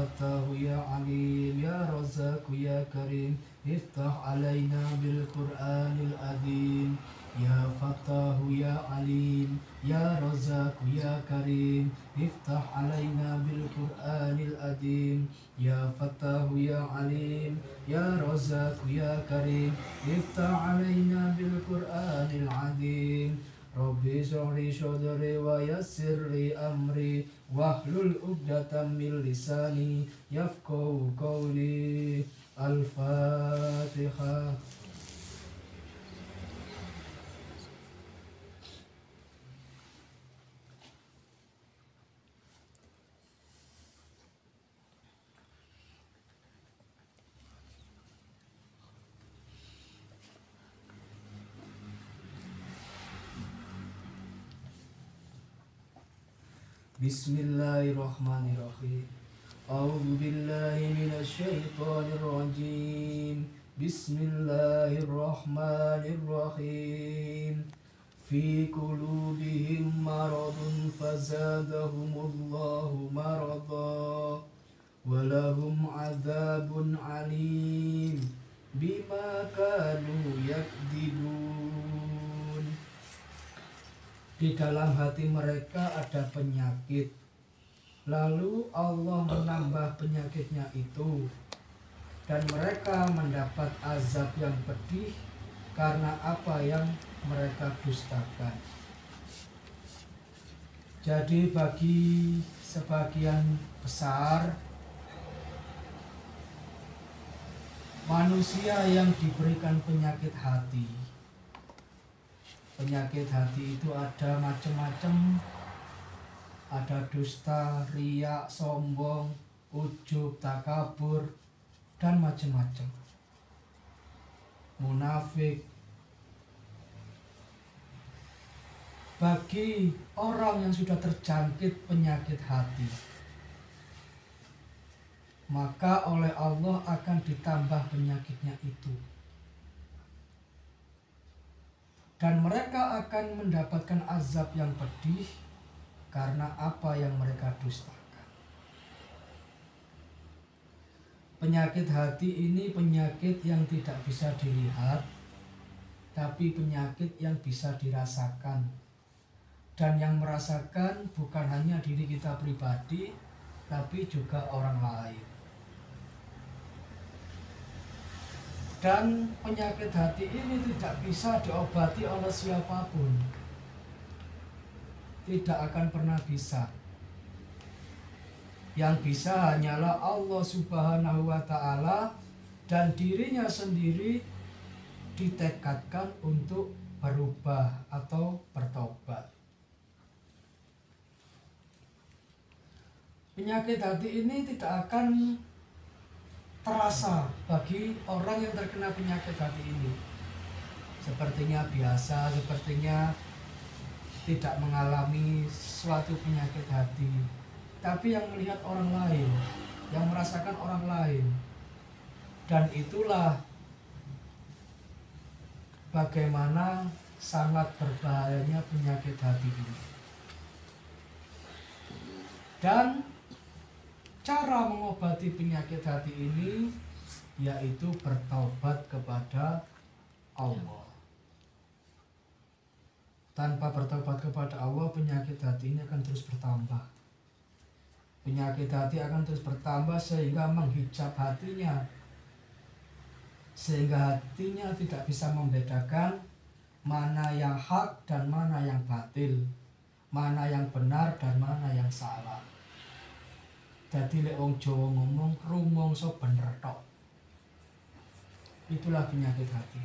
فتاه يا عليم يا رزاق يا كريم افتح علينا بالقرآن العظيم يا فتاه يا عليم يا رزاق يا كريم افتح علينا بالقرآن العظيم يا فتاه يا عليم يا رزاق يا كريم افتح علينا بالقرآن العظيم Rabbi shrah sadri wa yassir li amri wahlul 'uqdatam min lisani yafqahu qawli. Al-Fatihah. Bismillahirrahmanirrahim. A'udzu billahi minasyaitonir rajim. Bismillahirrahmanirrahim. Fi qulubihim maradun fazadahumullahu marada walahum adzabun alim bima kanu yakdibun. Di dalam hati mereka ada penyakit, lalu Allah menambah penyakitnya itu, dan mereka mendapat azab yang pedih karena apa yang mereka dustakan. Jadi bagi sebagian besar manusia yang diberikan penyakit hati itu ada macam-macam, ada dusta, riya, sombong, ujub, takabur, dan macam-macam, munafik. Bagi orang yang sudah terjangkit penyakit hati, maka oleh Allah akan ditambah penyakitnya itu, dan mereka akan mendapatkan azab yang pedih karena apa yang mereka dustakan. Penyakit hati ini penyakit yang tidak bisa dilihat, tapi penyakit yang bisa dirasakan. Dan yang merasakan bukan hanya diri kita pribadi, tapi juga orang lain. Dan penyakit hati ini tidak bisa diobati oleh siapapun. Tidak akan pernah bisa. Yang bisa hanyalah Allah Subhanahu wa Ta'ala, dan dirinya sendiri ditekadkan untuk berubah atau bertobat. Penyakit hati ini tidak akan terasa bagi orang yang terkena penyakit hati ini. Sepertinya biasa, sepertinya tidak mengalami suatu penyakit hati. Tapi yang melihat orang lain, yang merasakan orang lain. Dan itulah bagaimana sangat berbahayanya penyakit hati ini. Dan cara mengobati penyakit hati ini yaitu bertaubat kepada Allah. Tanpa bertaubat kepada Allah, penyakit hati ini akan terus bertambah. Penyakit hati akan terus bertambah sehingga menghijab hatinya, sehingga hatinya tidak bisa membedakan mana yang hak dan mana yang batil, mana yang benar dan mana yang salah. Jadi lek wong Jawa ngomong rumangsa bener tok. Itulah penyakit hati.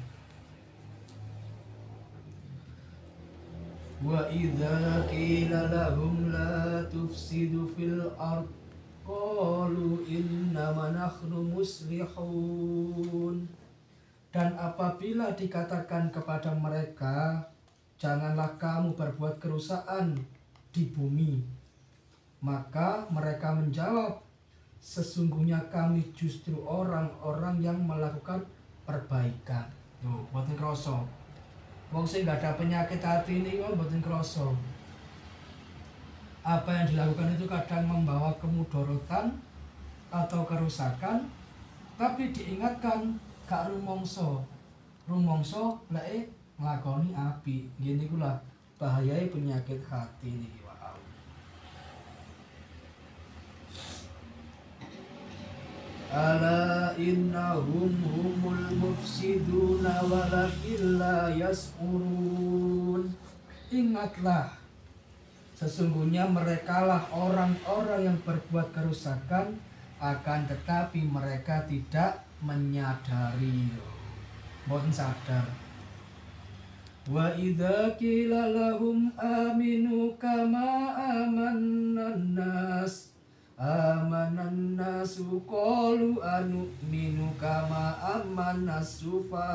Wa idza qila lahum la tufsidu fil ard qalu innama nahnu muslihun. Dan apabila dikatakan kepada mereka, janganlah kamu berbuat kerusakan di bumi, maka mereka menjawab, sesungguhnya kami justru orang-orang yang melakukan perbaikan. Tuh, mboten krasa. Wong sing gak ada penyakit hati ini kok mboten krasa. Apa yang dilakukan itu kadang membawa kemudorotan, atau kerusakan, tapi diingatkan gak rumongso lek nglakoni apik. Ngene iku lah bahayai penyakit hati niki wae. Ala innahum humul mufsiduna walakin la yas'urun. Ingatlah, sesungguhnya merekalah orang-orang yang berbuat kerusakan, akan tetapi mereka tidak menyadari. Mboten sadar. Wa idza qila lahum aminu kama amannan nasu qalu anu'minu kama amannas sufa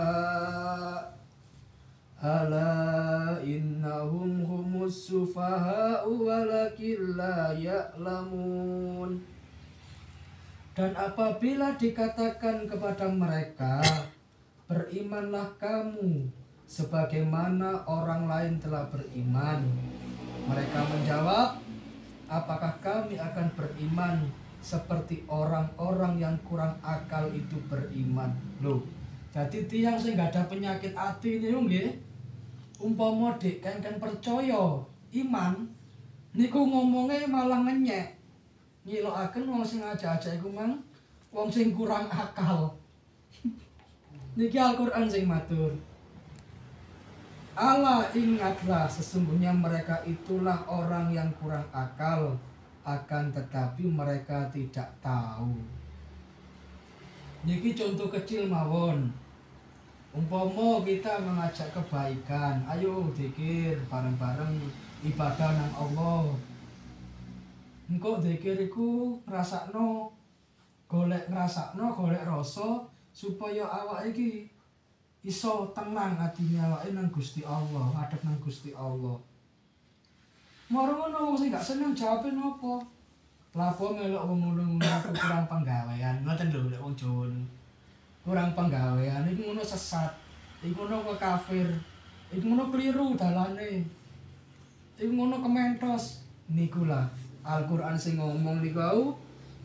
ala innahum humus sufaha'u walakin la ya'lamun. Dan apabila dikatakan kepada mereka, berimanlah kamu sebagaimana orang lain telah beriman, mereka menjawab, apakah kami akan beriman seperti orang-orang yang kurang akal itu beriman? Loh, jadi tiang sing gak ada penyakit hati ini nggih, umpama dek kan percaya iman niku ngomongnya malah ngenyek, nyilokaken wong sing ajak-ajak iku mang wong sing kurang akal. Niki Al-Qur'an sing matur. Allah, ingatlah, sesungguhnya mereka itulah orang yang kurang akal, akan tetapi mereka tidak tahu. Niki contoh kecil mawon. Umpama kita mengajak kebaikan, ayo zikir bareng-bareng ibadah nang Allah. Engko zikir iku ngrasakno golek rasa supaya awak iki iso tenang hatinya awake nang Gusti Allah, ngadep nang Gusti Allah. Moro ngono wong sing gak seneng jawabe nopo? Lapo melok wong ngono kurang penggawean. Ngoten lho lek wong Jawa. Kurang penggawean iku ngono sesat. Iku ngono kafir. Iku ngono keliru dalane. Iku ngono kementos. Nikulah Al-Qur'an sing ngomong niku,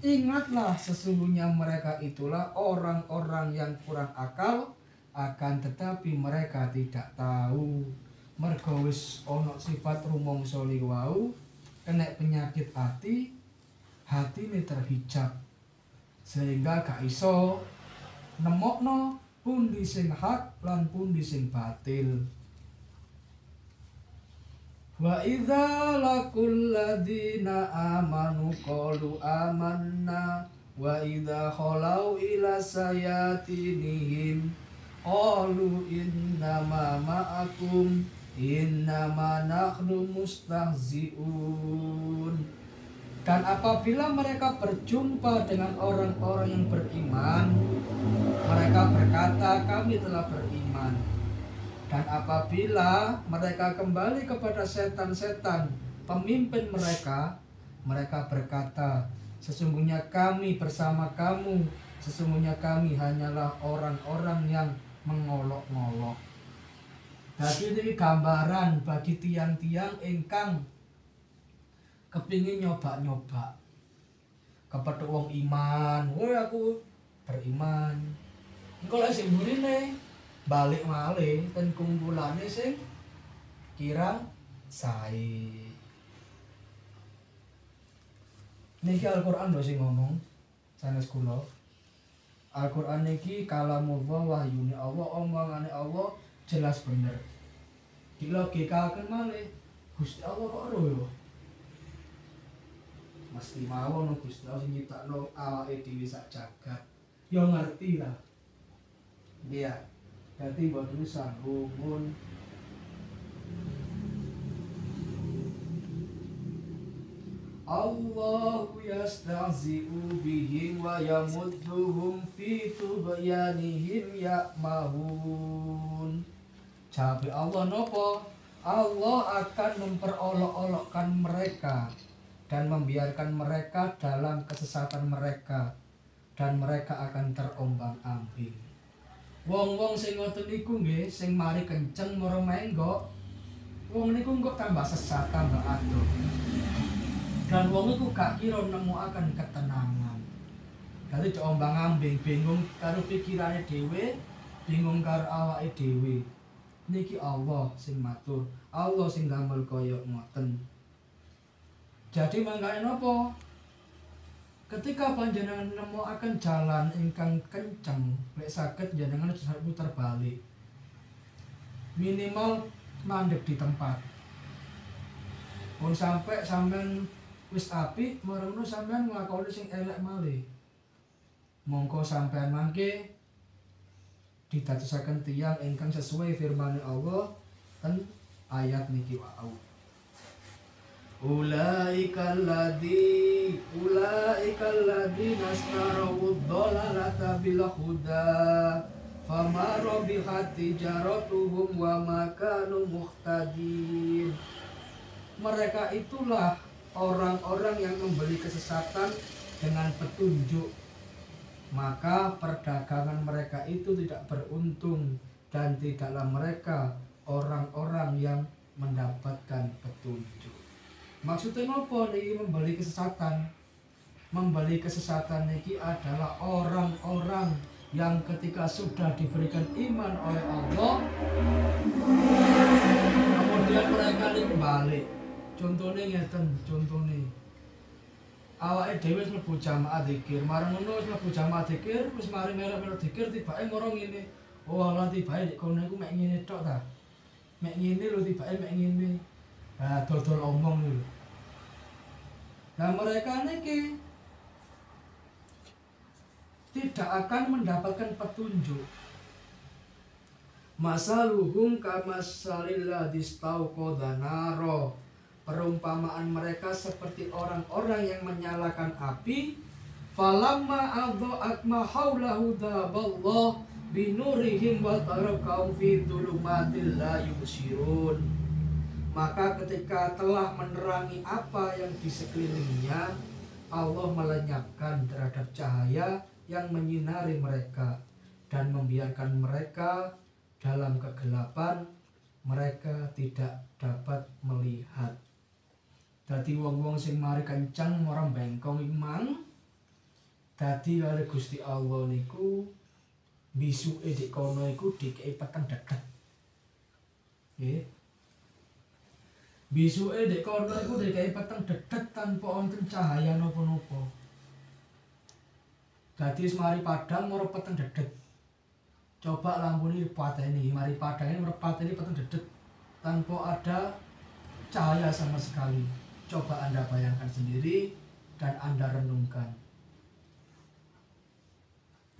ingatlah sesungguhnya mereka itulah orang-orang yang kurang akal, akan tetapi mereka tidak tahu. Mergo wis ana sifat rumangsa liwau, kena penyakit hatine terhijab, sehingga gak iso nemokno pundi sing hak lan pundi sing batil. Wa idza laqul ladzina amanu qalu amanna wa idza khalau ila sayatinihim qalu innama ma'akum innama nahnu mustahzi'un. Dan apabila mereka berjumpa dengan orang-orang yang beriman, mereka berkata, kami telah beriman. Dan apabila mereka kembali kepada setan-setan pemimpin mereka, mereka berkata, sesungguhnya kami bersama kamu, sesungguhnya kami hanyalah orang-orang yang mengolok-ngolok. Jadi ini gambaran bagi tiang-tiang ingkang kepingin nyoba-nyoba kepethuk wong iman. Woi aku beriman. Engko lek sing mburine balik malih ten kumpulane sing kirang sae. Niki Al-Qur'an lho sing ngomong sanes kula. Al-Qur'an niki kalamullah, wahyune Allah, omongane Allah jelas bener. Dilogikaken malih Gusti Allah kok ero yo. Mesti mawon Gusti Allah sing nyiptakno awake dhewe sak jagat. Yo ngerti lah. Iya. Dadi mboten sanggumun. Allahu yastahzi'u bihim wa yamudduhum fi tughyanihim ya'mahun. Jawabe Allah nopo? Allah akan memperolok-olokkan mereka dan membiarkan mereka dalam kesesatan mereka, dan mereka akan terombang-ambing. Wong-wong sing ngoten niku nggih, sing mari kenceng mara menggok, wong niku kok tambah sesat, tambah adoh. Dan wong iku gak kira nemukaken ketenangan. Dadi diombang-ambing, bingung karo pikirane dhewe, bingung karo awake dhewe. Niki Allah sing matur, Allah sing damel kaya ngoten. Jadi mangkane napa? Ketika panjenengan nemokaken jalan ingkang kenceng, lek saged jenengan puter balik. Minimal mandek di tempat. Pun sampai sampean wis apik, marang sampean nglakoni sing elek malih. Mongko sampean mangke ditadosaken tiyang ingkang sesuai firman Allah ten ayat niki wau. Ulaika alladziina astarau dhalalata bil huda fama rabihat tijaratuhum wa ma kanu muhtadin. Mereka itulah orang-orang yang membeli kesesatan dengan petunjuk, maka perdagangan mereka itu tidak beruntung dan tidaklah mereka orang-orang yang mendapatkan petunjuk. Maksudnya apa nih membeli kesesatan? Membeli kesesatan niki adalah orang-orang yang ketika sudah diberikan iman oleh Allah, kemudian mereka ini kembali. Contohnya ngeten, contohnya awake dhewe wis mlebu jamaah dzikir, marang ngono wis mlebu jamaah dzikir, wis mari melok-melok dzikir tibake ngoro ngene. Oh Allah tibake nek kono iku mek ngene tok ta. Mek ngene lho tibake mek ngene. Nah, dodol omong lho. Nah, mereka niki tidak akan mendapatkan petunjuk. Masaluhum kamasalil ladzi istauqadha naro. Perumpamaan mereka seperti orang-orang yang menyalakan api. Falamma adha'at ma haulahu dhaballahu binurihim wa tarakahum fi dhulumatil la yubsirun. Maka ketika telah menerangi apa yang di sekelilingnya, Allah melenyapkan terhadap cahaya yang menyinari mereka dan membiarkan mereka dalam kegelapan. Mereka tidak dapat melihat. Dadi wong-wong sing mari kencang orang bengkong iku mang dadi kali Gusti Allah niku bisuke dik kono iku dikei peteng dedet. Nggih. Bisuke dik kono iku dikei peteng dedet tanpa wonten cahaya napa-napa. Dadi mari padang moro peteng dedet. Coba lampune dipateni, mari padang ini merpateni peteng dedet tanpa ada cahaya sama sekali. Coba Anda bayangkan sendiri dan Anda renungkan.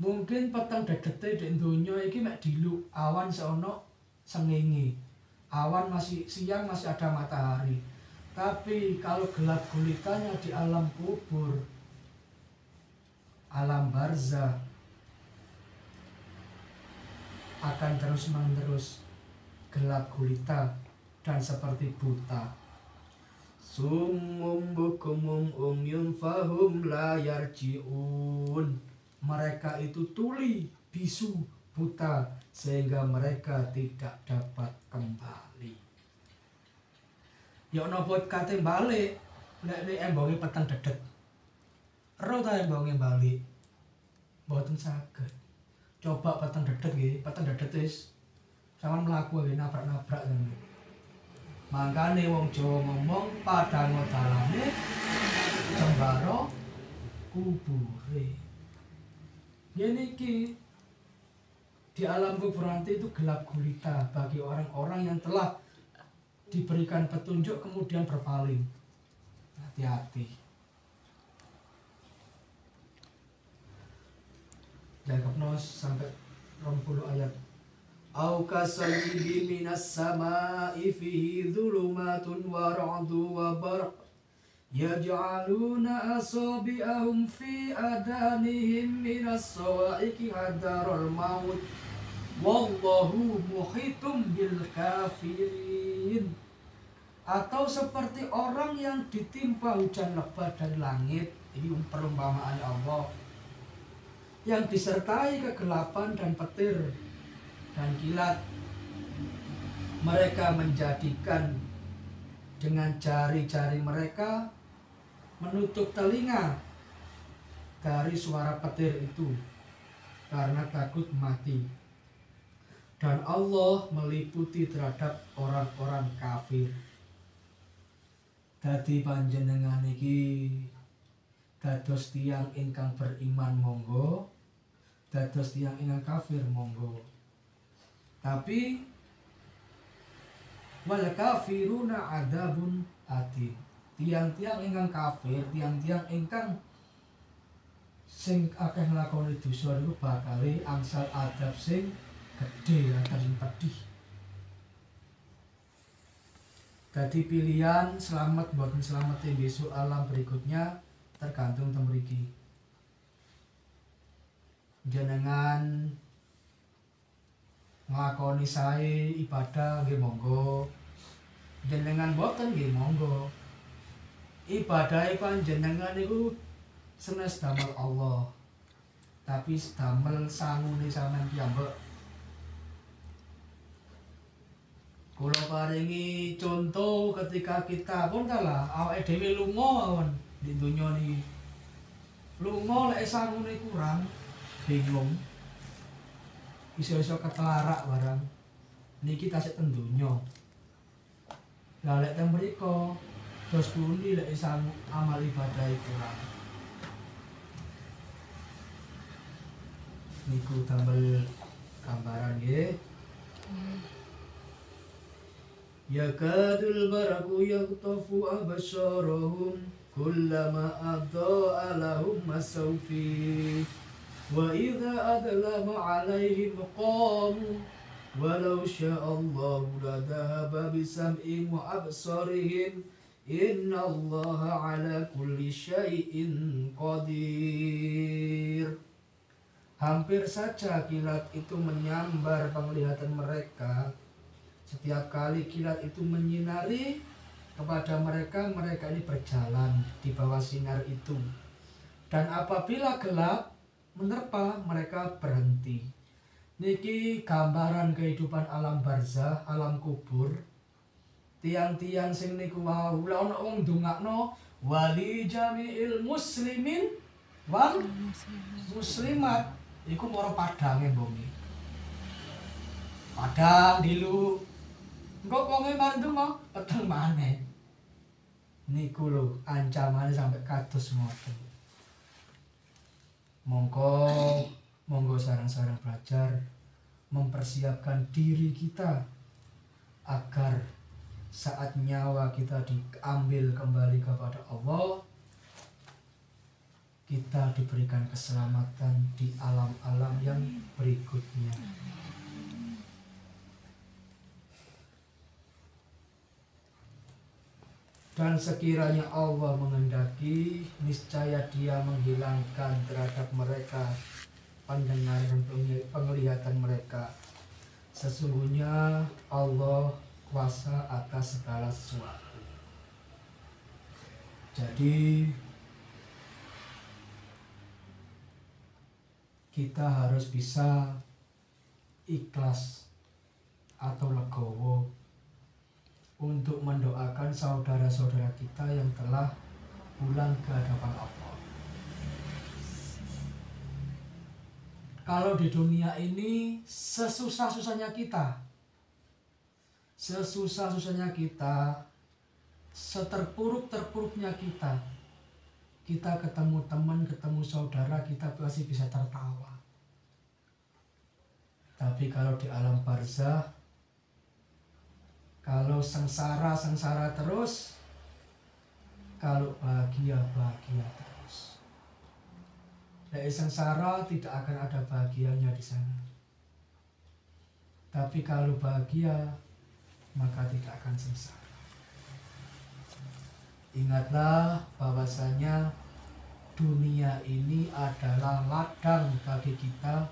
Mungkin peteng dedete di donya iki mek diluk, awan seono sengenge. Awan masih siang, masih ada matahari. Tapi kalau gelap gulitanya di alam kubur, alam barzah, akan terus-menerus gelap gulita dan seperti buta. Summum bukumum umyun fahum la yarji'un. Mereka itu tuli, bisu, buta, sehingga mereka tidak dapat kembali. Ya napa kate balik, nek embonge peteng dedet. Ero ta embonge balik. Mboten saged. Coba peteng dedet nggih, peteng dedet wis sampeyan mlaku nggih nabrak-nabrak ngono. Mangkane wong Jawa ngomong padang dalane jembaro kubure. Ya niki di alam kubur nanti itu gelap gulita bagi orang-orang yang telah diberikan petunjuk kemudian berpaling. Hati-hati. Jakepno sampai 20 ayat. Au kasayyibin minas sama'i fihi dhulumatun wa ra'du wa barq yaj'aluna asabi'ahum fi adanihim minas sawa'iqi hadaral maut wallahu muhitum bil kafirin. Atau seperti orang yang ditimpa hujan lebat dari langit, ini perumpamaan Allah, yang disertai kegelapan dan petir dan kilat. Mereka menjadikan dengan jari-jari mereka menutup telinga dari suara petir itu karena takut mati. Dan Allah meliputi terhadap orang-orang kafir. Dadi panjenengan iki dados tiyang ingkang beriman monggo, dados tiyang ingkang kafir monggo. Tapi wal kafiruna adzabun adim. Tiang-tiang ingkang kafir, tiang-tiang ingkang sing akeh nglakoni dosa niku bakal angsal adab sing gedhe lan pedih. Dadi pilihan selamat boten selamat besok alam berikutnya tergantung temriki. Jenengan nglakoni sae ibadah nggih monggo. Jenengan boten nggih monggo. Ibadahe panjenengan niku senes damel Allah. Tapi damel sangune sampean piyambak. Kula paringi contoh ketika kita pun kalah awake dhewe lunga mawon di donya niki. Lunga lek sangune kurang, bingung. Iso-iso ketlarak barang. Niki tasik ten donya. Lah lek teng mriko dos pundi lek sang amal ibadah kurang. Niku tambel gambaran nggih. Yakadul baraku yaqtafu absarahum kullama adda'a lahum masawfi wa idza adlama 'alaihim qamu walau sya'allahu ladhaba bisam'ihim wa absarihim innallaha 'ala kulli syai'in qadir. Hampir saja kilat itu menyambar penglihatan mereka. Setiap kali kilat itu menyinari kepada mereka, mereka ini berjalan di bawah sinar itu. Dan apabila gelap menerpa, mereka berhenti. Niki gambaran kehidupan alam barzah, alam kubur. Tiang-tiang sing niku wau la ono wong ndongakno wali jami'il muslimin wal muslimat iku mara padange mbongi. Padang dilu engko wonge mari ndonga peteng maneh. Niku lho ancamane sampai kados ngoten. Monggo sareng-sareng belajar mempersiapkan diri kita agar saat nyawa kita diambil kembali kepada Allah, kita diberikan keselamatan di alam-alam yang berikutnya. Dan sekiranya Allah menghendaki, niscaya Dia menghilangkan terhadap mereka pendengaran penglihatan mereka. Sesungguhnya Allah kuasa atas segala sesuatu. Jadi kita harus bisa ikhlas atau legowo untuk mendoakan saudara-saudara kita yang telah pulang ke hadapan Allah. Kalau di dunia ini sesusah-susahnya kita, seterpuruk-terpuruknya kita ketemu teman, ketemu saudara, kita pasti bisa tertawa. Tapi kalau di alam barzah, kalau sengsara terus, kalau bahagia terus. Dari sengsara tidak akan ada bahagianya di sana. Tapi kalau bahagia, maka tidak akan sengsara. Ingatlah bahwasanya dunia ini adalah ladang bagi kita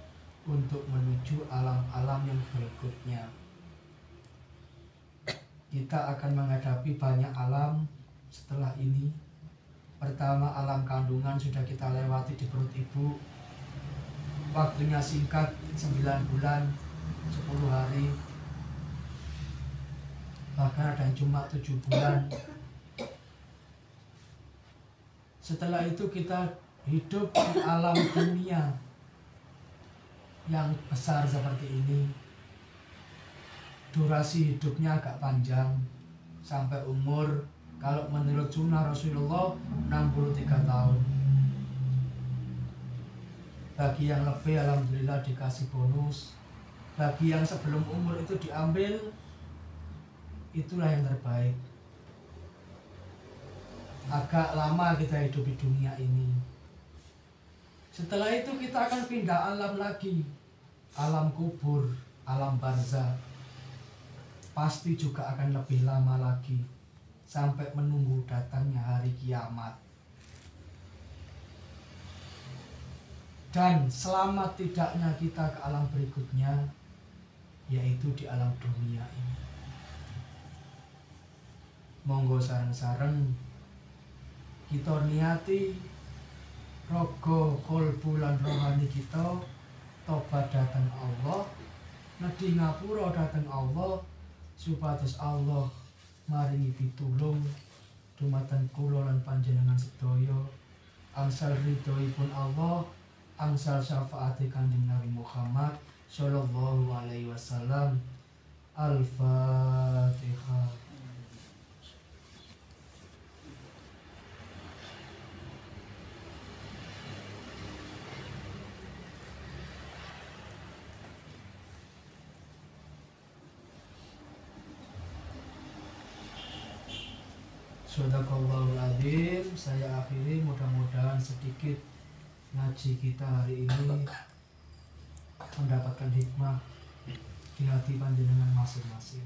untuk menuju alam-alam yang berikutnya. Kita akan menghadapi banyak alam setelah ini. Pertama, alam kandungan sudah kita lewati di perut ibu. Waktunya singkat, 9 bulan, 10 hari. Bahkan ada yang cuma 7 bulan. Setelah itu kita hidup di alam dunia yang besar seperti ini, durasi hidupnya agak panjang sampai umur kalau menurut sunnah Rasulullah 63 tahun. Bagi yang lebih alhamdulillah dikasih bonus. Bagi yang sebelum umur itu diambil, itulah yang terbaik. Agak lama kita hidup di dunia ini. Setelah itu kita akan pindah alam lagi. Alam kubur, alam barzah. Pasti juga akan lebih lama lagi sampai menunggu datangnya hari kiamat. Dan selamat tidaknya kita ke alam berikutnya, yaitu di alam dunia ini. Monggo sareng-sareng kita niati rogo kolbu lan rohani kita tobat datang Allah, nedhi ngapura datang Allah, supados Allah maringi pitulung dumateng kula lan panjenengan sedaya, angsal ridhoipun Allah, angsal syafaati Kanjeng Nabi Muhammad sallallahu alaihi wasallam. Al-Fatihah. Sadaqallahul Adzim. Saya akhiri, mudah-mudahan sedikit ngaji kita hari ini mendapatkan hikmah di hati panjenengan masing-masing.